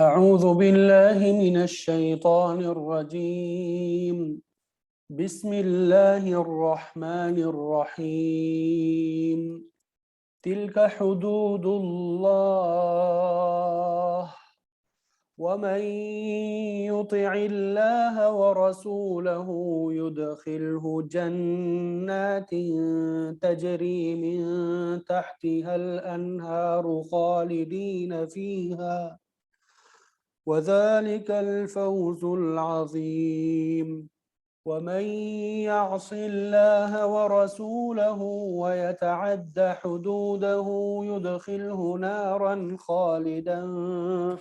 أعوذ بالله من الشيطان الرجيم. بسم الله الرحمن الرحيم. تلك حدود الله ومن يطع الله ورسوله يدخله جنات تجري من تحتها الأنهار خالدين فيها وذلك الفوز العظيم. ومن يعص الله ورسوله ويتعد حدوده يدخله نارا خالدا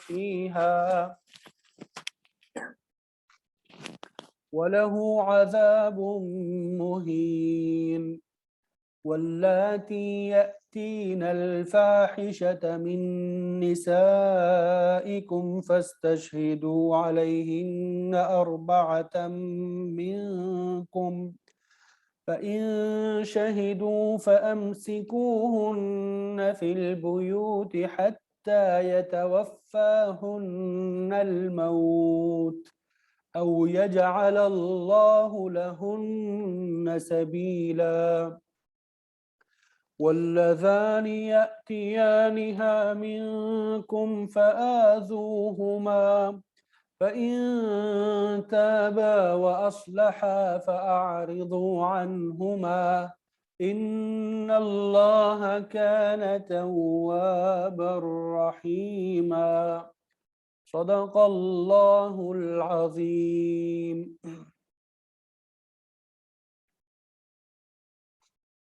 فيها وله عذاب مهين. واللاتي يأتين الفاحشة من نسائكم فاستشهدوا عليهن أربعة منكم فإن شهدوا فأمسكوهن في البيوت حتى يتوفاهن الموت أو يجعل الله لهن سبيلا. واللذان يأتيانها منكم فآذوهما فإن تابا وأصلحا فأعرضوا عنهما إن الله كان توابا رحيما. صدق الله العظيم.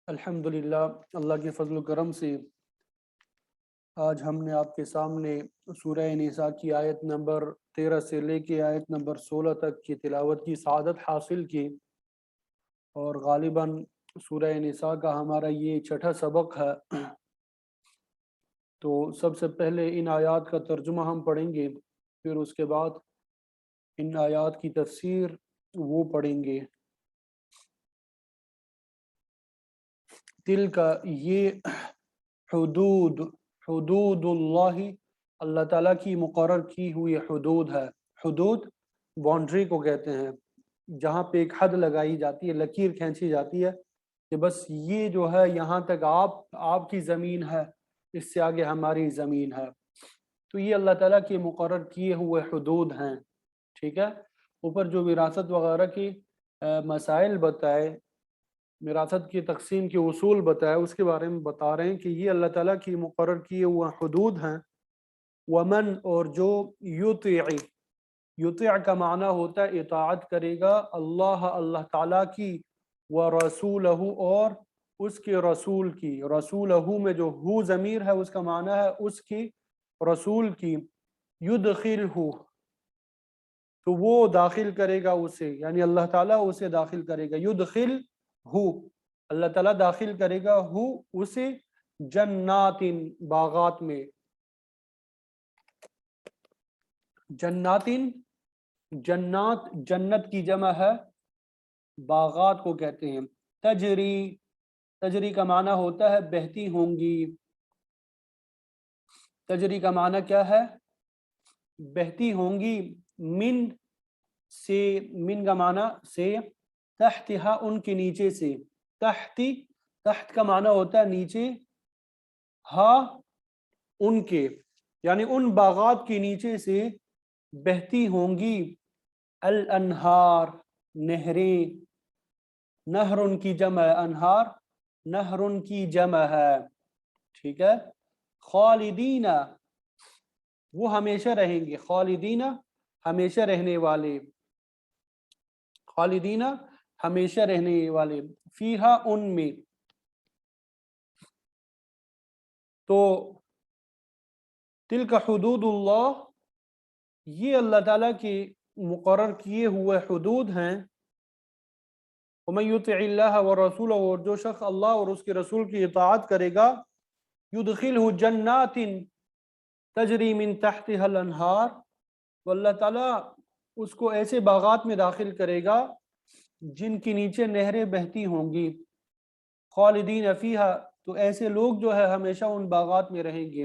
الحمدللہ، اللہ کے فضل و کرم سے آج ہم نے آپ کے سامنے سورہ نساء کی آیت نمبر 13 سے لے کے آیت نمبر 16 تک کی تلاوت کی سعادت حاصل کی، اور غالباً سورہ نساء کا ہمارا یہ چھٹا سبق ہے۔ تو سب سے پہلے ان آیات کا ترجمہ ہم پڑھیں گے، پھر اس کے بعد ان آیات کی تفسیر وہ پڑھیں گے۔ تل کا یہ حدود اللہ، اللہ تعالیٰ کی مقرر کی ہوئی حدود ہے۔ حدود باؤنڈری کو کہتے ہیں، جہاں پہ ایک حد لگائی جاتی ہے، لکیر کھینچی جاتی ہے کہ بس یہ جو ہے یہاں تک آپ کی زمین ہے، اس سے آگے ہماری زمین ہے۔ تو یہ اللہ تعالیٰ کے مقرر کیے ہوئے حدود ہیں، ٹھیک ہے۔ اوپر جو وراثت وغیرہ کی مسائل بتائے، وراثت کی تقسیم کے اصول بتائے، اس کے بارے میں بتا رہے ہیں کہ یہ اللہ تعالیٰ کی مقرر کیے ہوئے حدود ہیں۔ ومن، اور جو یطیع کا معنی ہوتا ہے اطاعت کرے گا، اللہ تعالیٰ کی، ورسولہ، اور اس کے رسول کی۔ رسولہ میں جو ہو ضمیر ہے اس کا معنی ہے اس کی، رسول کی۔ یدخلہ، تو وہ داخل کرے گا اسے، یعنی اللہ تعالیٰ اسے داخل کرے گا۔ یدخل ہو، اللہ تعالیٰ داخل کرے گا ہو اسے، جنات، باغات میں۔ جنات، جنات جنت کی جمع ہے، باغات کو کہتے ہیں۔ تجری کا معنی ہوتا ہے بہتی ہوں گی۔ تجری کا معنی کیا ہے؟ بہتی ہوں گی۔ من سے، من کا معنی سے، تحتہا ان کے نیچے سے۔ تحت کا معنی ہوتا ہے نیچے، ہا ان کے، یعنی ان باغات کے نیچے سے بہتی ہوں گی الانہار، نہریں۔ نہر ان کی جمع ہے، انہار نہر ان کی جمع ہے، ٹھیک ہے۔ خالدین، وہ ہمیشہ رہیں گے۔ خالدین، ہمیشہ رہنے والے۔ خالدین، ہمیشہ رہنے والے۔ فیہا، ان میں۔ تو تلک حدود اللہ، یہ اللہ تعالیٰ کی مقرر کیے ہوئے حدود ہیں۔ ومن یطع اللہ ورسولہ، اور جو شخص اللہ اور اس کے رسول کی اطاعت کرے گا، یدخلہ جنات تجری من تحتها الانہار، تو اللہ تعالیٰ اس کو ایسے باغات میں داخل کرے گا جن کے نیچے نہریں بہتی ہوں گی۔ خالدین فیہا، تو ایسے لوگ جو ہے ہمیشہ ان باغات میں رہیں گے۔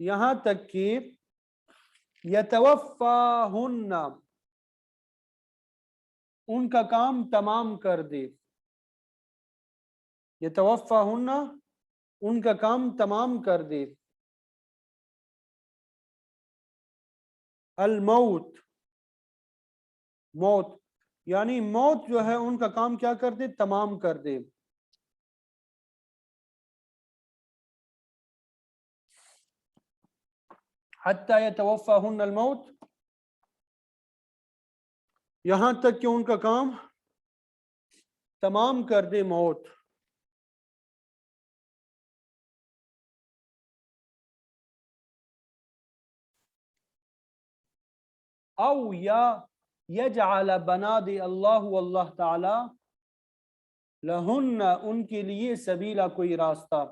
یہاں تک کہ یتوفاہن ان کا کام تمام کر دے، یتوفاہن ان کا کام تمام کر دے، الموت موت یعنی موت جو ہے ان کا کام کیا کر دے، تمام کر دے۔ حتی یتوفاہن الموت، یہاں تک کہ ان کا کام تمام کر دے موت۔ او یا یجعل بنا دے اللہ تعالی لہن ان کے لیے سبیلا کوئی راستہ۔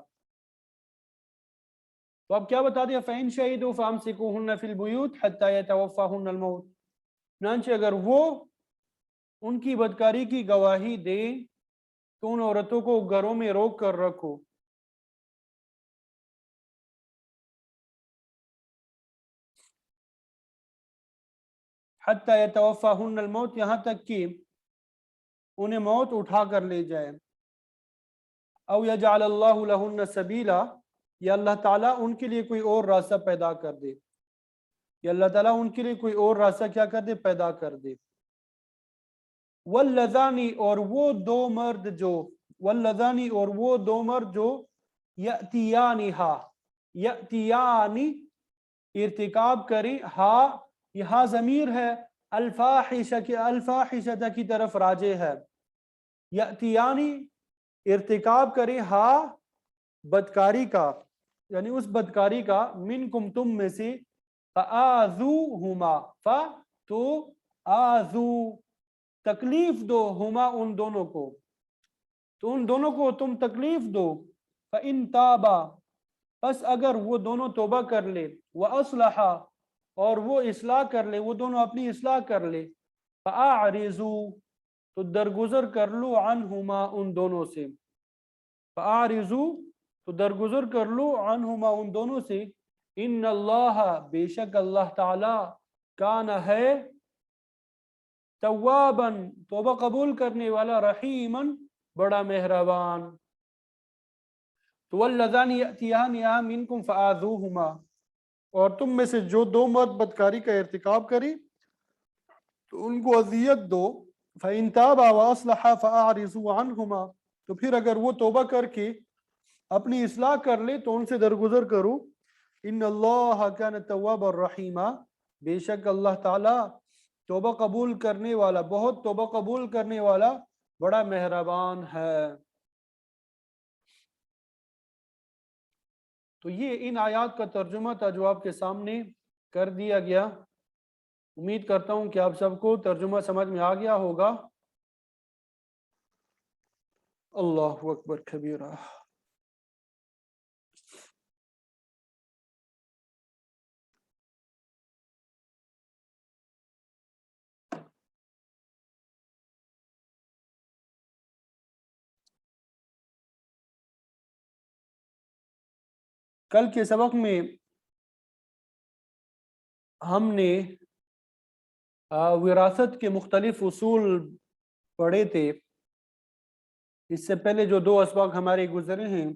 تو اب کیا بتا دیا، فَإِن شَهِدُوا فَأَمْسِكُوهُنَّ فِي الْبُيُوتِ حَتَّى يَتَوَفَّاهُنَّ الْمَوْتُ، چنانچہ اگر وہ ان کی بدکاری کی گواہی دے تو ان عورتوں کو گھروں میں روک کر رکھو۔ حَتَّى يَتَوَفَّاهُنَّ الْمَوْتُ، یہاں تک کہ انہیں موت اٹھا کر لے جائے۔ او یجعل اللہ لہن سبیلا، یا اللہ تعالیٰ ان کے لیے کوئی اور راستہ پیدا کر دے، یا اللہ تعالیٰ ان کے لیے کوئی اور راستہ کیا کر دے، پیدا کر دے۔ واللذانی اور وہ دو مرد جو، واللذانی اور وہ دو مرد جو یأتیانہا، یأتیانی ارتکاب کریں، یہاں ضمیر ہے الفاحشہ کی طرف راجع ہے، یأتیانی ارتکاب کریں بدکاری کا، یعنی اس بدکاری کا، منکم تم میں سے، فآذوہما تو آذو تکلیف دو، ہما ان دونوں کو، تو ان دونوں کو تم تکلیف دو، فإن تابا پس اگر وہ دونوں توبہ کر لے، وَأَصْلَحَا اور وہ اصلاح کر لے، وہ دونوں اپنی اصلاح کر لے، فَأَعْرِضُوا تو درگزر کر لو، عنہما ان دونوں سے، فَأَعْرِضُوا تو درگزر کر لو، عنہما ان دونوں سے، ان اللہ بے شک اللہ تعالی کان ہے، تواباً توبہ قبول کرنے والا، رحیماً بڑا مہربان۔ تو واللذان یأتیانہا منکم فآذوہما اور تم میں سے جو دو مرد بدکاری کا ارتکاب کریں تو ان کو اذیت دو، فإن تابا وأصلحا فأعرضوا عنہما تو پھر اگر وہ توبہ کر کے اپنی اصلاح کر لے تو ان سے درگزر کرو، ان اللہ کان توابا رحیما بے شک اللہ تعالی توبہ قبول کرنے والا، بہت توبہ قبول کرنے والا، بڑا مہربان ہے۔ تو یہ ان آیات کا ترجمہ تھا جو آپ کے سامنے کر دیا گیا۔ امید کرتا ہوں کہ آپ سب کو ترجمہ سمجھ میں آ گیا ہوگا۔ اللہ اکبر کبیرہ۔ کل کے سبق میں ہم نے وراثت کے مختلف اصول پڑھے تھے۔ اس سے پہلے جو دو اسباق ہمارے گزرے ہیں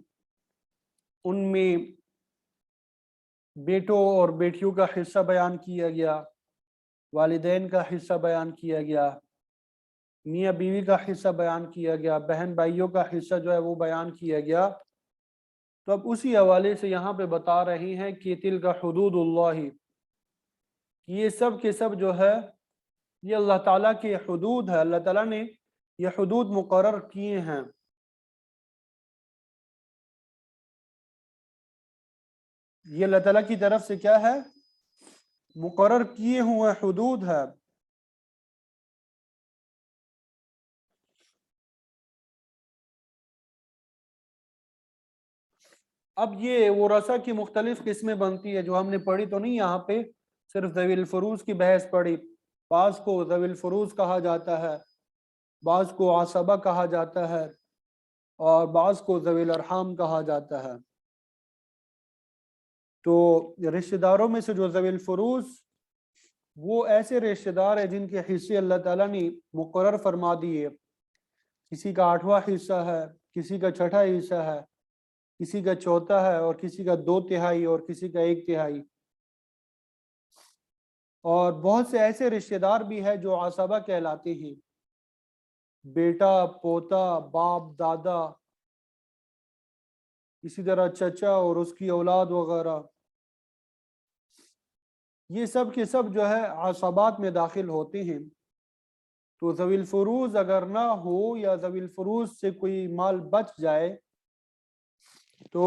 ان میں بیٹوں اور بیٹیوں کا حصہ بیان کیا گیا، والدین کا حصہ بیان کیا گیا، میاں بیوی کا حصہ بیان کیا گیا، بہن بھائیوں کا حصہ جو ہے وہ بیان کیا گیا۔ تو اب اسی حوالے سے یہاں پہ بتا رہی ہیں کہ تلک حدود اللہ، یہ سب کے سب جو ہے یہ اللہ تعالیٰ کے حدود ہے، اللہ تعالیٰ نے یہ حدود مقرر کیے ہیں۔ یہ اللہ تعالیٰ کی طرف سے کیا ہے، مقرر کیے ہوئے حدود ہے۔ اب یہ ورثہ کی مختلف قسمیں بنتی ہے جو ہم نے پڑھی تو نہیں، یہاں پہ صرف ذوی الفروض کی بحث پڑھی۔ بعض کو ذوی الفروض کہا جاتا ہے، بعض کو عصبہ کہا جاتا ہے، اور بعض کو ذوی الارحام کہا جاتا ہے۔ تو رشتہ داروں میں سے جو ذوی الفروز وہ ایسے رشتہ دار ہیں جن کے حصے اللہ تعالیٰ نے مقرر فرما دیے، کسی کا 8واں حصہ ہے، کسی کا 6واں حصہ ہے، کسی کا 4 ہے، اور کسی کا 2/3 اور کسی کا 1/3۔ اور بہت سے ایسے رشتہ دار بھی ہیں جو عصبہ کہلاتے ہیں، بیٹا، پوتا، باپ، دادا، اسی طرح چچا اور اس کی اولاد وغیرہ، یہ سب کے سب جو ہے عصبات میں داخل ہوتے ہیں۔ تو ذوی الفروز اگر نہ ہو یا ذوی الفروز سے کوئی مال بچ جائے تو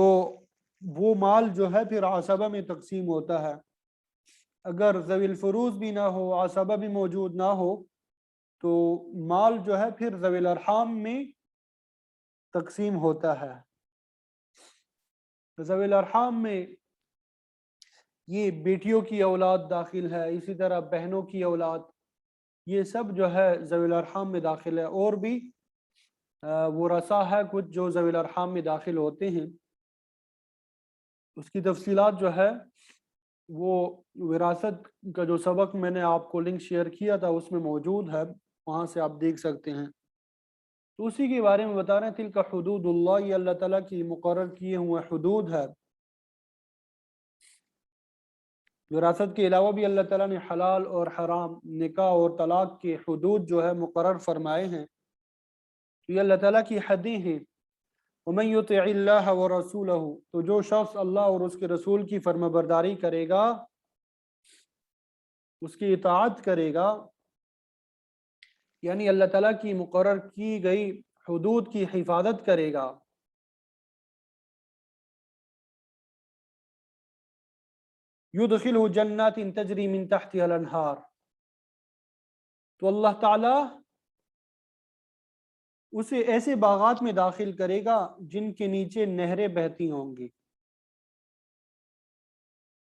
وہ مال جو ہے پھر عصبہ میں تقسیم ہوتا ہے۔ اگر ذوی الفروز بھی نہ ہو، عصبہ بھی موجود نہ ہو، تو مال جو ہے پھر ذوی الارحام میں تقسیم ہوتا ہے۔ ذوی الارحام میں یہ بیٹیوں کی اولاد داخل ہے، اسی طرح بہنوں کی اولاد، یہ سب جو ہے ذوی الارحام میں داخل ہے۔ اور بھی ورثہ ہے کچھ جو ذوی الارحام میں داخل ہوتے ہیں، اس کی تفصیلات جو ہے وہ وراثت کا جو سبق میں نے آپ کو لنک شیئر کیا تھا اس میں موجود ہے، وہاں سے آپ دیکھ سکتے ہیں۔ تو اسی کے بارے میں بتا رہے ہیں، تلک حدود اللہ، یہ اللہ تعالیٰ کی مقرر کیے ہوئے حدود ہے۔ وراثت کے علاوہ بھی اللہ تعالیٰ نے حلال اور حرام، نکاح اور طلاق کے حدود جو ہے مقرر فرمائے ہیں، تو یہ اللہ تعالیٰ کی حدیں ہیں۔ وَمَن يُطِعِ اللَّهَ وَرَسُولَهُ، تو جو شخص اللہ اور اس کے رسول کی فرما برداری کرے گا، اس کی اطاعت کرے گا، یعنی اللہ تعالیٰ کی مقرر کی گئی حدود کی حفاظت کرے گا، يُدْخِلْهُ جَنَّاتٍ تَجْرِي مِن تَحْتِهَا الْأَنْهَارُ، تو اللہ تعالیٰ اسے ایسے باغات میں داخل کرے گا جن کے نیچے نہریں بہتی ہوں گی۔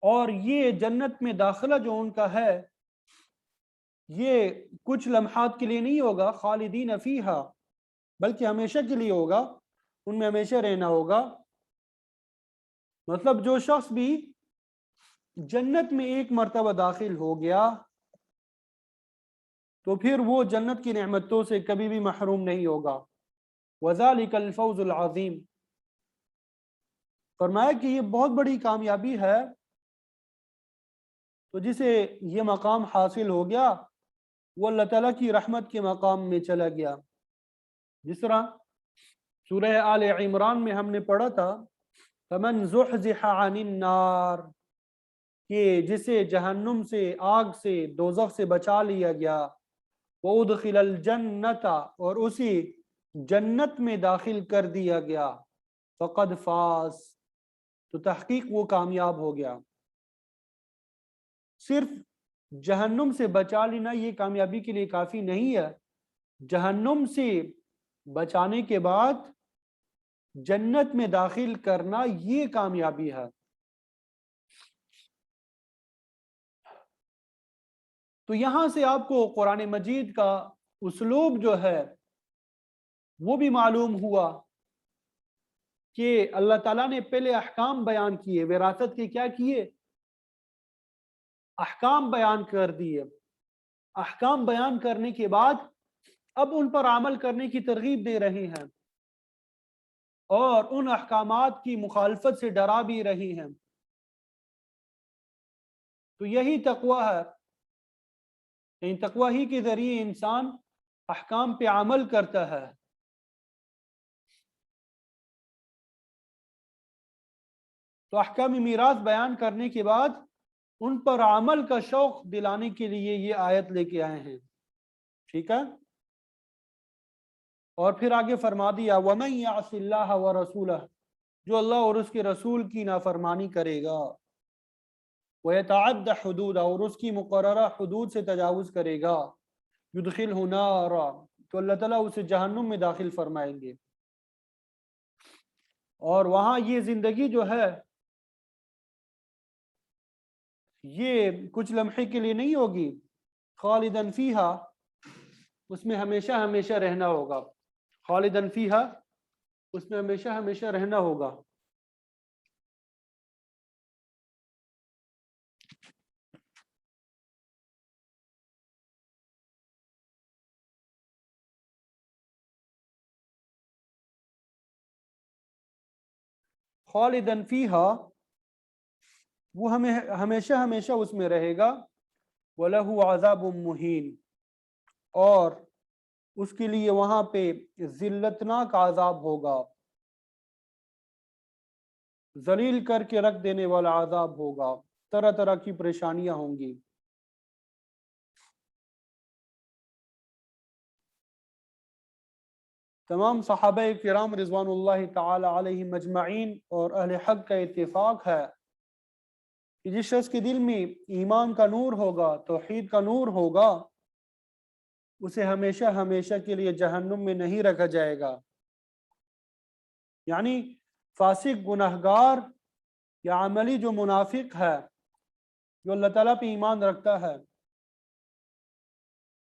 اور یہ جنت میں داخلہ جو ان کا ہے یہ کچھ لمحات کے لیے نہیں ہوگا، خالدین فیہا، بلکہ ہمیشہ کے لیے ہوگا، ان میں ہمیشہ رہنا ہوگا۔ مطلب جو شخص بھی جنت میں ایک مرتبہ داخل ہو گیا تو پھر وہ جنت کی نعمتوں سے کبھی بھی محروم نہیں ہوگا۔ وَذَلِكَ الْفَوْزُ الْعَظِيمُ، فرمایا کہ یہ بہت بڑی کامیابی ہے۔ تو جسے یہ مقام حاصل ہو گیا وہ اللہ تعالیٰ کی رحمت کے مقام میں چلا گیا۔ جس طرح سورہ آل عمران میں ہم نے پڑھا تھا، فَمَنْ زُحْزِحَ عَنِ النَّارِ، کہ جسے جہنم سے، آگ سے، دوزخ سے بچا لیا گیا، وَأُدْخِلَ الْجَنَّةَ، اور اسی جنت میں داخل کر دیا گیا، فَقَدْ فَازَ، تو تحقیق وہ کامیاب ہو گیا۔ صرف جہنم سے بچا لینا یہ کامیابی کے لیے کافی نہیں ہے، جہنم سے بچانے کے بعد جنت میں داخل کرنا یہ کامیابی ہے۔ تو یہاں سے آپ کو قرآن مجید کا اسلوب جو ہے وہ بھی معلوم ہوا کہ اللہ تعالیٰ نے پہلے احکام بیان کیے، وراثت کے کیا کیے؟ احکام بیان کر دیے۔ احکام بیان کرنے کے بعد اب ان پر عمل کرنے کی ترغیب دے رہے ہیں اور ان احکامات کی مخالفت سے ڈرا بھی رہی ہیں۔ تو یہی تقوی ہے، یعنی تقوی ہی کے ذریعے انسان احکام پہ عمل کرتا ہے۔ تو احکام میراث بیان کرنے کے بعد ان پر عمل کا شوق دلانے کے لیے یہ آیت لے کے آئے ہیں، ٹھیک ہے؟ اور پھر آگے فرما دیا وَمَن يَعْصِ اللَّهَ وَرَسُولَهُ، جو اللہ اور اس کے رسول کی نافرمانی کرے گا، وَيَتَعَدَّ حُدُودَهُ، اور اس کی مقررہ حدود سے تجاوز کرے گا، يُدْخِلْهُ نَارًا، تو اللہ تعالیٰ اسے جہنم میں داخل فرمائیں گے۔ اور وہاں یہ زندگی جو ہے یہ کچھ لمحے کے لیے نہیں ہوگی، خالدن فیہا، اس میں ہمیشہ ہمیشہ رہنا ہوگا، خالدن فیہا، اس میں ہمیشہ ہمیشہ رہنا ہوگا۔ خالدن فیہا، وہ ہمیشہ ہمیشہ اس میں رہے گا، وَلَهُ عَذَابٌ مُهِينٌ، اور اس کے لیے وہاں پہ ذلتناک عذاب ہوگا، ذلیل کر کے رکھ دینے والا عذاب ہوگا، طرح طرح کی پریشانیاں ہوں گی۔ تمام صحابہ کرام رضوان اللہ تعالی علیہم مجمعین اور اہل حق کا اتفاق ہے کہ جس شخص کے دل میں ایمان کا نور ہوگا، توحید کا نور ہوگا، اسے ہمیشہ ہمیشہ کے لیے جہنم میں نہیں رکھا جائے گا۔ یعنی فاسق، گنہگار یا عملی جو منافق ہے، جو اللہ تعالیٰ پہ ایمان رکھتا ہے،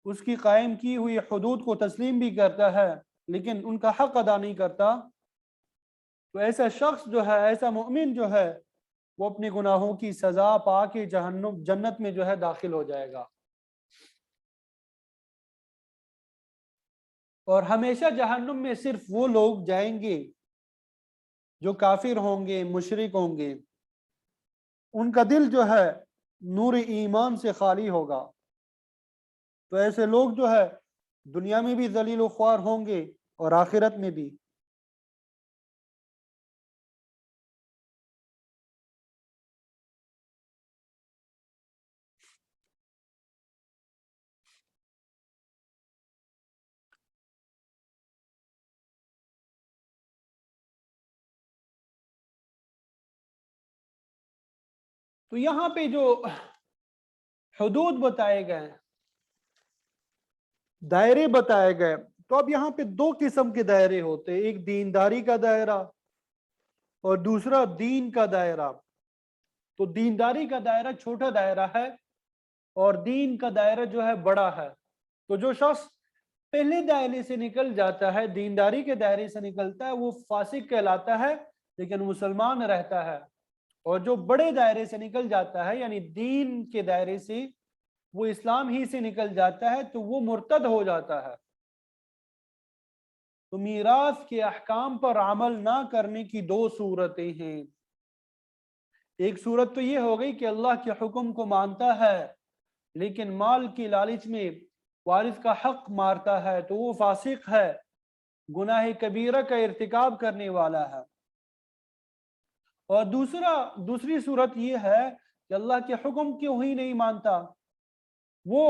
اس کی قائم کی ہوئی حدود کو تسلیم بھی کرتا ہے لیکن ان کا حق ادا نہیں کرتا، تو ایسا شخص جو ہے، ایسا مومن جو ہے، وہ اپنے گناہوں کی سزا پا کے جنت میں جو ہے داخل ہو جائے گا، اور ہمیشہ جہنم میں صرف وہ لوگ جائیں گے جو کافر ہوں گے، مشرک ہوں گے، ان کا دل جو ہے نور ایمان سے خالی ہوگا، تو ایسے لوگ جو ہے دنیا میں بھی ذلیل و خوار ہوں گے اور آخرت میں بھی۔ تو یہاں پہ جو حدود بتائے گئے، دائرے بتائے گئے، تو اب یہاں پہ دو قسم کے دائرے ہوتے ہیں، ایک دینداری کا دائرہ اور دوسرا دین کا دائرہ۔ تو دینداری کا دائرہ چھوٹا دائرہ ہے اور دین کا دائرہ جو ہے بڑا ہے۔ تو جو شخص پہلے دائرے سے نکل جاتا ہے، دینداری کے دائرے سے نکلتا ہے، وہ فاسق کہلاتا ہے لیکن مسلمان رہتا ہے، اور جو بڑے دائرے سے نکل جاتا ہے یعنی دین کے دائرے سے، وہ اسلام ہی سے نکل جاتا ہے تو وہ مرتد ہو جاتا ہے۔ تو میراث کے احکام پر عمل نہ کرنے کی دو صورتیں ہیں۔ ایک صورت تو یہ ہو گئی کہ اللہ کے حکم کو مانتا ہے لیکن مال کی لالچ میں وارث کا حق مارتا ہے تو وہ فاسق ہے، گناہ کبیرہ کا ارتکاب کرنے والا ہے۔ اور دوسری صورت یہ ہے کہ اللہ کے حکم کیوں ہی نہیں مانتا، وہ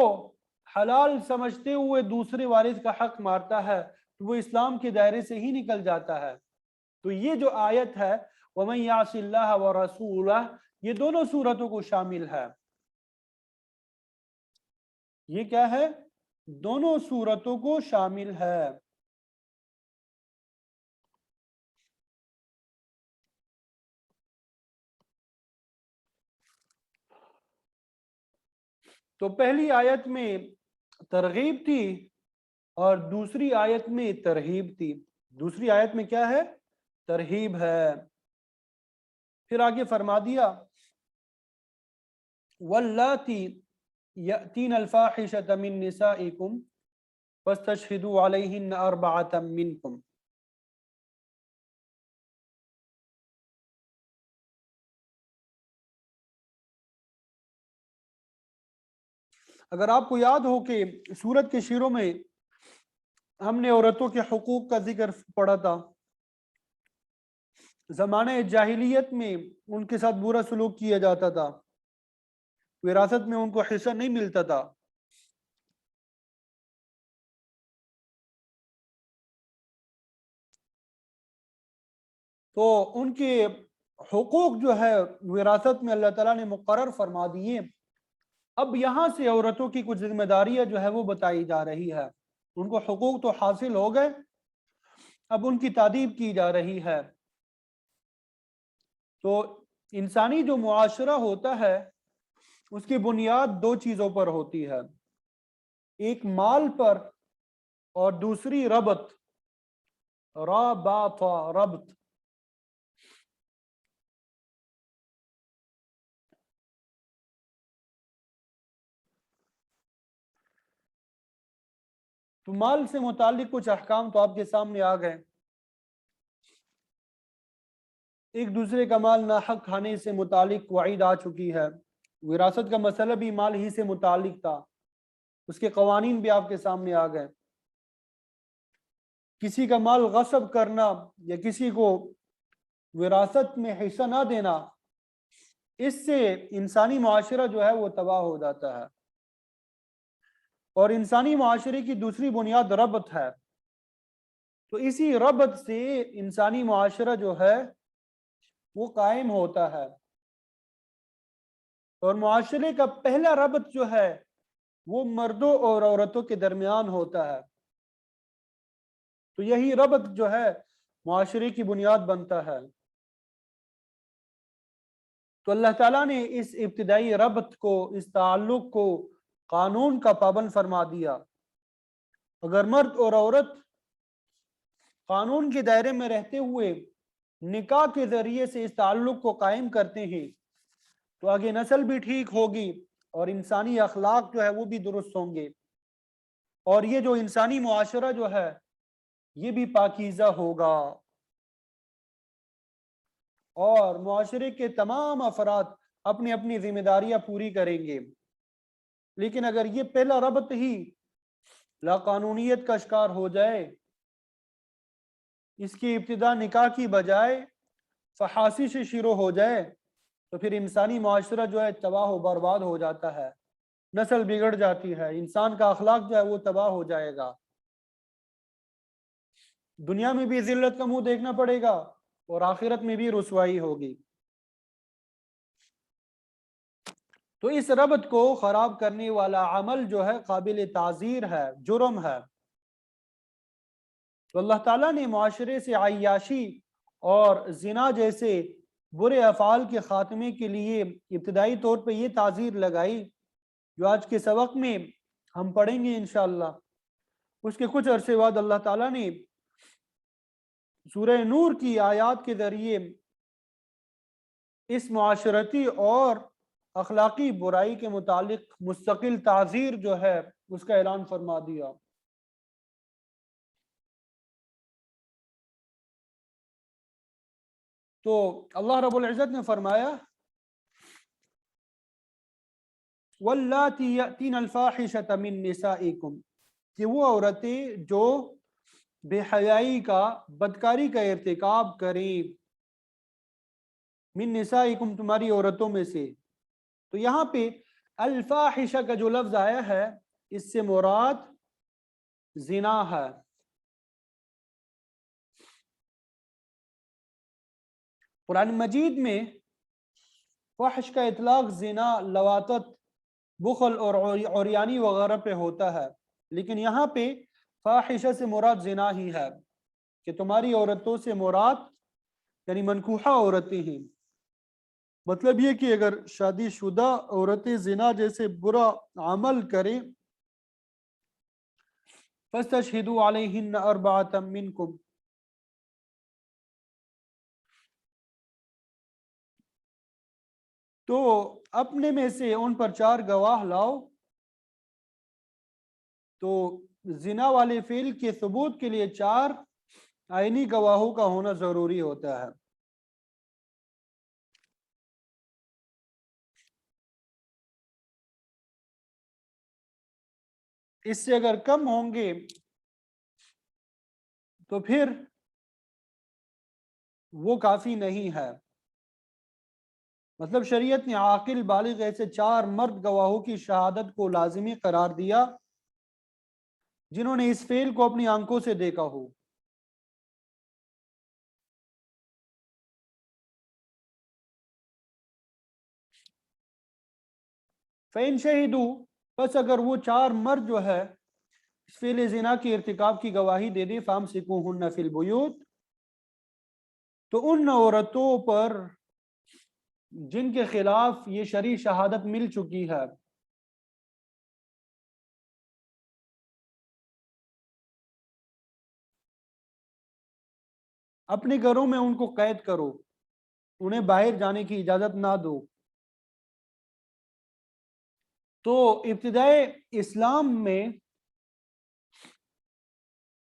حلال سمجھتے ہوئے دوسرے وارث کا حق مارتا ہے تو وہ اسلام کے دائرے سے ہی نکل جاتا ہے۔ تو یہ جو آیت ہے وَمَن يَعْصِ اللَّهَ وَرَسُولَهُ، یہ دونوں صورتوں کو شامل ہے۔ یہ کیا ہے؟ دونوں صورتوں کو شامل ہے۔ تو پہلی آیت میں ترغیب تھی اور دوسری آیت میں ترہیب تھی۔ دوسری آیت میں کیا ہے؟ ترہیب ہے۔ پھر آگے فرما دیا وَاللَّاتِي يَأْتِينَ الْفَاحِشَةَ مِن نِّسَائِكُمْ فَاسْتَشْهِدُوا عَلَيْهِنَّ أَرْبَعَةً مِّنكُمْ۔ اگر آپ کو یاد ہو کہ سورت کے شروع میں ہم نے عورتوں کے حقوق کا ذکر پڑھا تھا، زمانہ جاہلیت میں ان کے ساتھ برا سلوک کیا جاتا تھا، وراثت میں ان کو حصہ نہیں ملتا تھا، تو ان کے حقوق جو ہے وراثت میں اللہ تعالیٰ نے مقرر فرما دیے۔ اب یہاں سے عورتوں کی کچھ ذمہ داریاں جو ہے وہ بتائی جا رہی ہے۔ ان کو حقوق تو حاصل ہو گئے، اب ان کی تادیب کی جا رہی ہے۔ تو انسانی جو معاشرہ ہوتا ہے اس کی بنیاد دو چیزوں پر ہوتی ہے، ایک مال پر اور دوسری ربط، رابط، ربط۔ تو مال سے متعلق کچھ احکام تو آپ کے سامنے آ گئے۔ ایک دوسرے کا مال ناحق کھانے سے متعلق وعید آ چکی ہے، وراثت کا مسئلہ بھی مال ہی سے متعلق تھا، اس کے قوانین بھی آپ کے سامنے آ گئے۔ کسی کا مال غصب کرنا یا کسی کو وراثت میں حصہ نہ دینا، اس سے انسانی معاشرہ جو ہے وہ تباہ ہو جاتا ہے، اور انسانی معاشرے کی دوسری بنیاد ربط ہے، تو اسی ربط سے انسانی معاشرہ جو ہے وہ قائم ہوتا ہے، اور معاشرے کا پہلا ربط جو ہے وہ مردوں اور عورتوں کے درمیان ہوتا ہے، تو یہی ربط جو ہے معاشرے کی بنیاد بنتا ہے۔ تو اللہ تعالیٰ نے اس ابتدائی ربط کو، اس تعلق کو قانون کا پابند فرما دیا۔ اگر مرد اور عورت قانون کے دائرے میں رہتے ہوئے نکاح کے ذریعے سے اس تعلق کو قائم کرتے ہیں تو آگے نسل بھی ٹھیک ہوگی، اور انسانی اخلاق جو ہے وہ بھی درست ہوں گے، اور یہ جو انسانی معاشرہ جو ہے یہ بھی پاکیزہ ہوگا، اور معاشرے کے تمام افراد اپنی اپنی ذمہ داریاں پوری کریں گے۔ لیکن اگر یہ پہلا ربط ہی لاقانونیت کا شکار ہو جائے، اس کی ابتدا نکاح کی بجائے فحاشی سے شروع ہو جائے، تو پھر انسانی معاشرہ جو ہے تباہ و برباد ہو جاتا ہے، نسل بگڑ جاتی ہے، انسان کا اخلاق جو ہے وہ تباہ ہو جائے گا، دنیا میں بھی ذلت کا منہ دیکھنا پڑے گا اور آخرت میں بھی رسوائی ہوگی۔ تو اس ربط کو خراب کرنے والا عمل جو ہے قابل تعزیر ہے، جرم ہے۔ تو اللہ تعالیٰ نے معاشرے سے عیاشی اور زنا جیسے برے افعال کے خاتمے کے لیے ابتدائی طور پہ یہ تعزیر لگائی، جو آج کے سبق میں ہم پڑھیں گے انشاءاللہ۔ اس کے کچھ عرصے بعد اللہ تعالیٰ نے سورہ نور کی آیات کے ذریعے اس معاشرتی اور اخلاقی برائی کے متعلق مستقل تعزیر جو ہے اس کا اعلان فرما دیا۔ تو اللہ رب العزت نے فرمایا وَاللَّاتِي يَأْتِينَ الْفَاحِشَةَ مِن نِّسَائِكُمْ، کہ وہ عورتیں جو بے حیائی کا، بدکاری کا ارتکاب کریں، من نسائکم، تمہاری عورتوں میں سے۔ تو یہاں پہ الفاحشہ کا جو لفظ آیا ہے اس سے مراد زنا ہے۔ قرآن مجید میں فحش کا اطلاق زنا، لواطت، بخل اور عریانی وغیرہ پہ ہوتا ہے، لیکن یہاں پہ فاحشہ سے مراد زنا ہی ہے، کہ تمہاری عورتوں سے مراد یعنی منکوحہ عورتیں ہیں۔ مطلب یہ کہ اگر شادی شدہ عورتیں زنا جیسے برا عمل کریں فَاسْتَشْهِدُوا عَلَيْهِنَّ أَرْبَعَةً مِّنْكُمْ، تو اپنے میں سے ان پر 4 گواہ لاؤ۔ تو زنا والے فعل کے ثبوت کے لیے 4 آئینی گواہوں کا ہونا ضروری ہوتا ہے۔ اس سے اگر کم ہوں گے تو پھر وہ کافی نہیں ہے۔ مطلب شریعت نے عاقل بالغ ایسے 4 مرد گواہوں کی شہادت کو لازمی قرار دیا جنہوں نے اس فعل کو اپنی آنکھوں سے دیکھا ہو۔ فَإِن شَهِدُوا، بس اگر وہ 4 مرد جو ہے اس فعل زنا کی ارتکاب کی گواہی دے دے، فَامْسِكُوهُنَّ فِي الْبُيُوتِ، تو ان عورتوں پر جن کے خلاف یہ شرعی شہادت مل چکی ہے، اپنے گھروں میں ان کو قید کرو، انہیں باہر جانے کی اجازت نہ دو۔ تو ابتدائے اسلام میں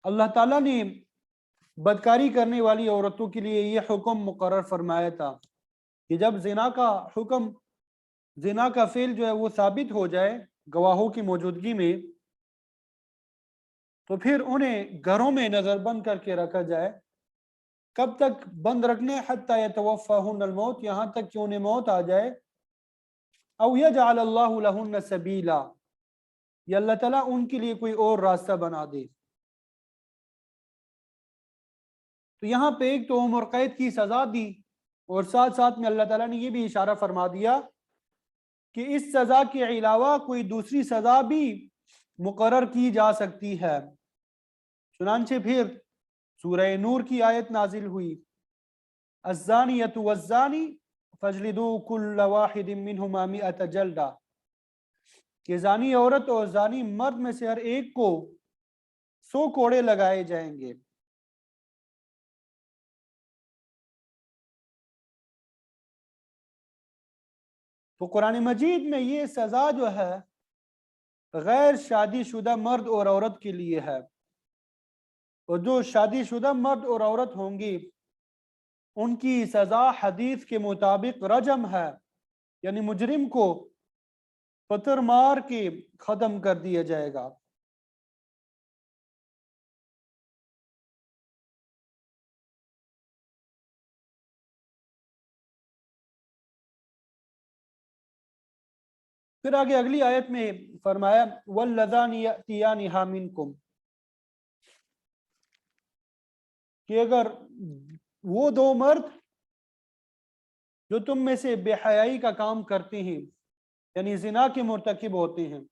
اللہ تعالیٰ نے بدکاری کرنے والی عورتوں کے لیے یہ حکم مقرر فرمایا تھا کہ جب زنا کا فعل جو ہے وہ ثابت ہو جائے گواہوں کی موجودگی میں، تو پھر انہیں گھروں میں نظر بند کر کے رکھا جائے. کب تک بند رکھنے؟ حتی یتوفاہن الموت، یہاں تک کہ انہیں موت آ جائے. او یجعل اللہ لہن سبیلا، یا اللہ تعالیٰ ان کے لیے کوئی اور راستہ بنا دے. تو یہاں پہ ایک تو عمر قید کی سزا دی، اور ساتھ ساتھ میں اللہ تعالیٰ نے یہ بھی اشارہ فرما دیا کہ اس سزا کے علاوہ کوئی دوسری سزا بھی مقرر کی جا سکتی ہے. چنانچہ پھر سورہ نور کی آیت نازل ہوئی، الزانیۃ والزانی فاجلدوا کل واحد منہما 100 جلدہ، کہ زانی عورت اور زانی مرد میں سے ہر ایک کو 100 کوڑے لگائے جائیں گے. تو قرآن مجید میں یہ سزا جو ہے غیر شادی شدہ مرد اور عورت کے لیے ہے، اور جو شادی شدہ مرد اور عورت ہوں گی ان کی سزا حدیث کے مطابق رجم ہے، یعنی مجرم کو پتھر مار کے ختم کر دیا جائے گا. پھر آگے اگلی آیت میں فرمایا وَاللَّذَانِ يَأْتِيَانِهَا مِنْكُمْ، کہ اگر وہ دو مرد جو تم میں سے بے حیائی کا کام کرتے ہیں، یعنی زنا کے مرتکب ہوتے ہیں،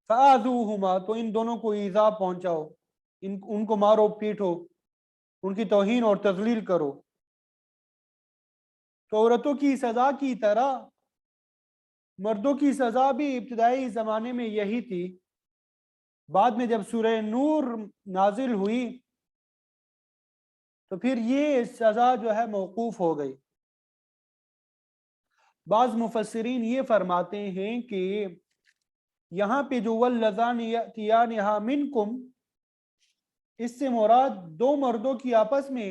فَآذُوهُمَا، تو ان دونوں کو ایذا پہنچاؤ، ان کو مارو پیٹو، ان کی توہین اور تذلیل کرو. تو عورتوں کی سزا کی طرح مردوں کی سزا بھی ابتدائی زمانے میں یہی تھی. بعد میں جب سورہ نور نازل ہوئی تو پھر یہ سزا جو ہے موقوف ہو گئی. بعض مفسرین یہ فرماتے ہیں کہ یہاں پہ جو وَاللَّذَانِ يَأْتِيَانِهَا مِنْكُمْ، اس سے مراد دو مردوں کی آپس میں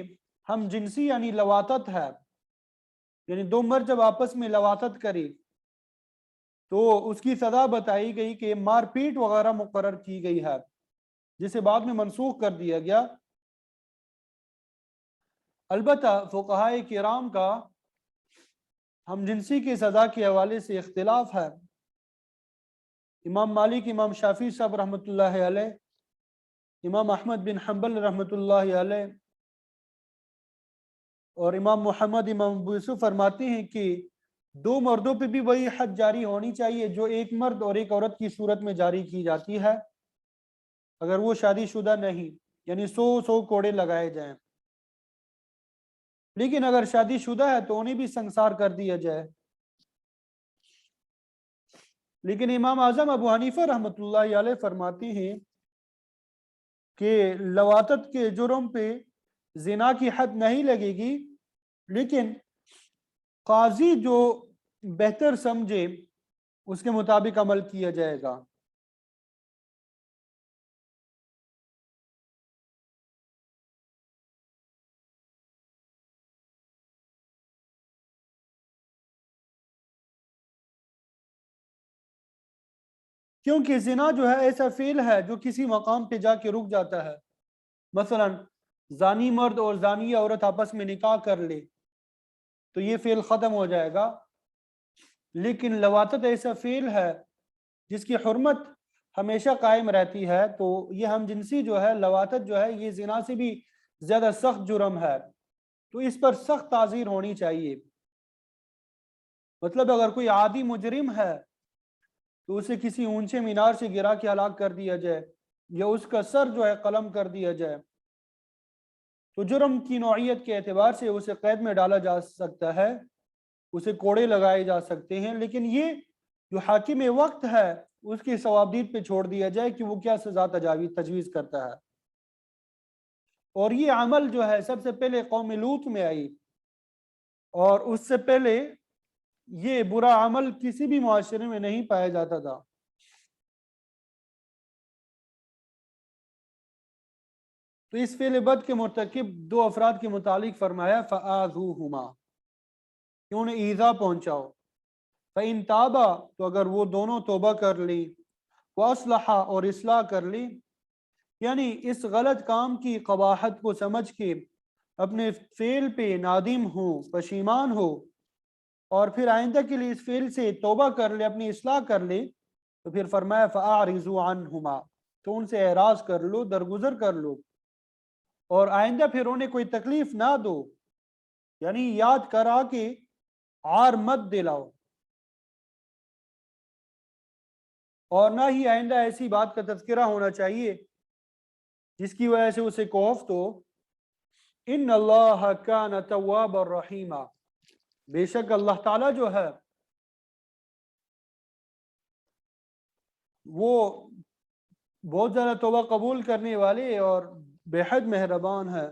ہم جنسی یعنی لواطت ہے، یعنی دو مرد جب آپس میں لواطت کرے تو اس کی سزا بتائی گئی کہ مار پیٹ وغیرہ مقرر کی گئی ہے، جسے بعد میں منسوخ کر دیا گیا. البتہ فقہائے کرام کا ہم جنسی کی سزا کے حوالے سے اختلاف ہے. امام مالک، امام شافعی صاحب رحمۃ اللہ علیہ، امام احمد بن حنبل رحمۃ اللہ علیہ اور امام محمد، امام ابو یوسف فرماتے ہیں کہ دو مردوں پہ بھی وہی حد جاری ہونی چاہیے جو ایک مرد اور ایک عورت کی صورت میں جاری کی جاتی ہے اگر وہ شادی شدہ نہیں، یعنی 100 کوڑے لگائے جائیں. لیکن اگر شادی شدہ ہے تو انہیں بھی سنسار کر دیا جائے. لیکن امام اعظم ابو حنیفہ رحمۃ اللہ علیہ فرماتے ہیں کہ لواطت کے جرم پہ زنا کی حد نہیں لگے گی، لیکن قاضی جو بہتر سمجھے اس کے مطابق عمل کیا جائے گا. کیونکہ زنا جو ہے ایسا فعل ہے جو کسی مقام پہ جا کے رک جاتا ہے. مثلا زانی مرد اور زانی عورت آپس میں نکاح کر لے تو یہ فعل ختم ہو جائے گا، لیکن لواطت ایسا فعل ہے جس کی حرمت ہمیشہ قائم رہتی ہے. تو یہ ہم جنسی جو ہے لواطت جو ہے یہ زنا سے بھی زیادہ سخت جرم ہے، تو اس پر سخت تعزیر ہونی چاہیے. مطلب اگر کوئی عادی مجرم ہے تو اسے کسی اونچے مینار سے گرا کے ہلاک کر دیا جائے یا اس کا سر جو ہے قلم کر دیا جائے تو جرم کی نوعیت کے اعتبار سے اسے قید میں ڈالا جا سکتا ہے، اسے کوڑے لگائے جا سکتے ہیں. لیکن یہ جو حاکم وقت ہے اس کی ثوابدید پہ چھوڑ دیا جائے کہ وہ کیا سزا تجویز کرتا ہے. اور یہ عمل جو ہے سب سے پہلے قوم لوط میں آئی، اور اس سے پہلے یہ برا عمل کسی بھی معاشرے میں نہیں پایا جاتا تھا. تو اس فعل بد کے مرتکب دو افراد کے متعلق فرمایا فآذوہما کہ انہیں ایذا پہنچاؤ، فإن تابا تو اگر وہ دونوں توبہ کر لی، وأصلحا اور اصلاح کر لی، یعنی اس غلط کام کی قباحت کو سمجھ کے اپنے فعل پہ نادم ہو، پشیمان ہو، اور پھر آئندہ کے لیے اس فعل سے توبہ کر لے، اپنی اصلاح کر لے، تو پھر فرمایا فأعرضوا عنہما تو ان سے اعراض کر لو، درگزر کر لو، اور آئندہ پھر انہیں کوئی تکلیف نہ دو، یعنی یاد کرا کے عار مت دلاؤ، اور نہ ہی آئندہ ایسی بات کا تذکرہ ہونا چاہیے جس کی وجہ سے اسے کوفت ہو۔ ان اللہ کان توابا رحیما، بے شک اللہ تعالیٰ جو ہے وہ بہت زیادہ توبہ قبول کرنے والے اور بے حد مہربان ہے۔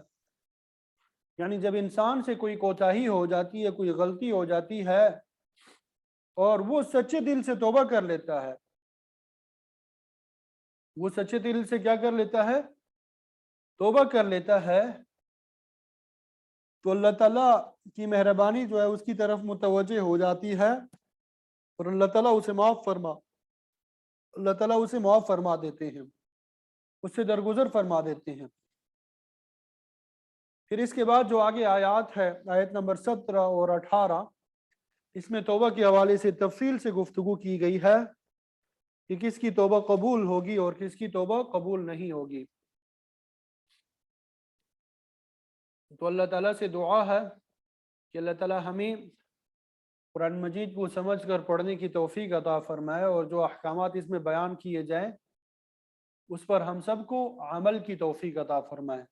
یعنی جب انسان سے کوئی کوتاہی ہو جاتی ہے، کوئی غلطی ہو جاتی ہے، اور وہ سچے دل سے توبہ کر لیتا ہے، وہ سچے دل سے کیا کر لیتا ہے؟ توبہ کر لیتا ہے، تو اللہ تعالیٰ کی مہربانی جو ہے اس کی طرف متوجہ ہو جاتی ہے، اور اللہ تعالیٰ اسے معاف فرما دیتے ہیں، اس سے درگزر فرما دیتے ہیں۔ پھر اس کے بعد جو آگے آیات ہے، آیت نمبر 17 اور 18، اس میں توبہ کے حوالے سے تفصیل سے گفتگو کی گئی ہے کہ کس کی توبہ قبول ہوگی اور کس کی توبہ قبول نہیں ہوگی۔ تو اللہ تعالیٰ سے دعا ہے کہ اللہ تعالیٰ ہمیں قرآن مجید کو سمجھ کر پڑھنے کی توفیق عطا فرمائے، اور جو احکامات اس میں بیان کیے جائیں اس پر ہم سب کو عمل کی توفیق عطا فرمائے۔